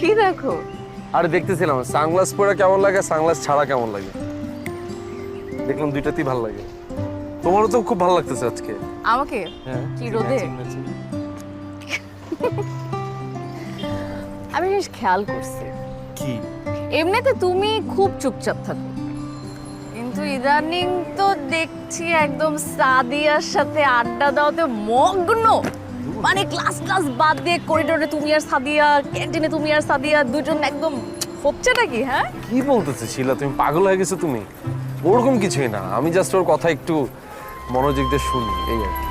কি দেখো? আরে দেখতেছিলাম সানগ্লাস পরে কেমন লাগে, সানগ্লাস ছাড়া কেমন লাগে। দেখলাম দুইটাতেই ভালো লাগে। তোমারও তো খুব ভালো লাগতেছে আজকে। আমাকে? হ্যাঁ কি রোদে? আমি বেশ খেয়াল করছি, কি? এমনিতে তুমি খুব চুপচাপ থাকো, কিন্তু ইদানিং তো দেখছি একদম সাদিয়ার সাথে আড্ডা দেওয়াতে মগ্ন। মানে ক্লাস ক্লাস বাদ দিয়ে করিডোরে তুমি আর সাদিয়া, ক্যান্টিনে তুমি আর সাদিয়া, দুজন একদম হচ্ছে নাকি? হ্যাঁ, কি বলতেছে শিলা, তুমি পাগল হয়ে গেছো তুমি? ওরকম কিছুই না, আমি জাস্ট ওর কথা একটু মনোযোগ দিয়ে শুনি এই আর কি।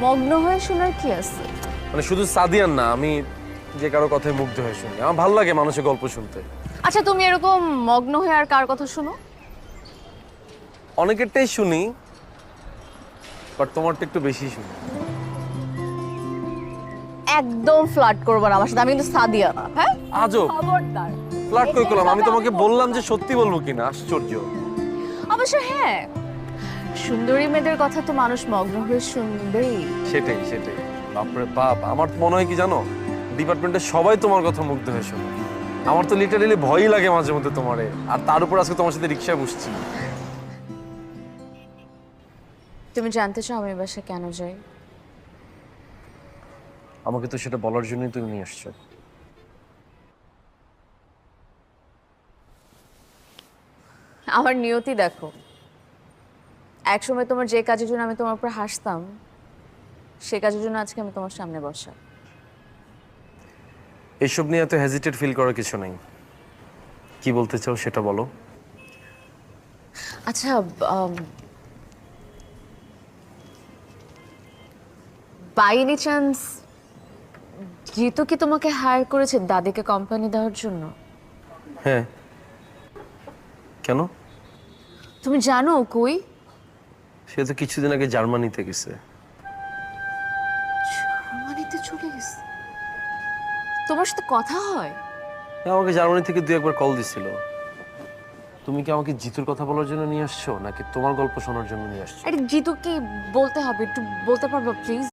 মগ্ন হয়ে শোনার কি আছে? মানে শুধু সাদিয়ান না, আমি যে কারো কথায় মুগ্ধ হয়ে শুনি। আমার ভালো লাগে মানুষের গল্প শুনতে। আচ্ছা, তুমি এরকম মগ্ন হয়ে আর কার কথা শুনো? অনেকেরটাই শুনি, বাট তোমারটা একটু বেশি শুনি। একদম ফ্লার্ট করবে না আমার সাথে, আমি কিন্তু সাদিয়া না। হ্যাঁ, আজব, খবরদার। ফ্লার্ট করে করলাম? আমি তোমাকে বললাম যে সত্যি বলবো কিনা, আশ্চর্য। অবশ্য হ্যাঁ, সুন্দরী মেয়েদের কথা তো মানুষ মগ্ন হয়ে শুনবেই। সেটাই সেটাই। বাপরে বাপ, আমার মনে হয় কি জানো, ডিপার্টমেন্টে সবাই তোমার কথা মুগ্ধ হয়ে শোনে। আমার তো লিটারালি ভয়ই লাগে মাঝে মধ্যে তোমারে, আর তার উপর আজকে তোমার সাথে রিক্সায় বসছি। তুমি জানতে চাও আমি বাসা কেন যাই? আমাকে তো সেটা বলার জন্যই তুমি নিয়ে আসছো। আমার নিয়তি দেখো, একসময় তোমার যে কাজের জন্য আমি তোমার উপর হাসতাম, সে কাজের জন্য আজকে আমি তোমার সামনে বসা। এইসব নিয়ে এত হেজিটেট ফিল করার কিছু নেই। কি বলতে চাও সেটা বলো। আচ্ছা, বাই এনি চান্স জিতু কি তোমাকে হায়ার করেছে দাদিকে কোম্পানি দেওয়ার জন্য? হ্যাঁ, কেন? তুমি জানো ও কই? সে তো কিছুদিন আগে জার্মানিতে গেছে। জার্মানিতে চলে গেছে? তোমার সাথে কথা হয়? আমাকে জার্মানি থেকে দুই একবার কল দিছিল। তুমি কি আমাকে জিতুর কথা বলার জন্য নিয়ে আসছো, নাকি তোমার গল্প শোনার জন্য নিয়ে আসছো? আরে জিতু কি বলতে হবে, একটু বলতে পারবো প্লিজ?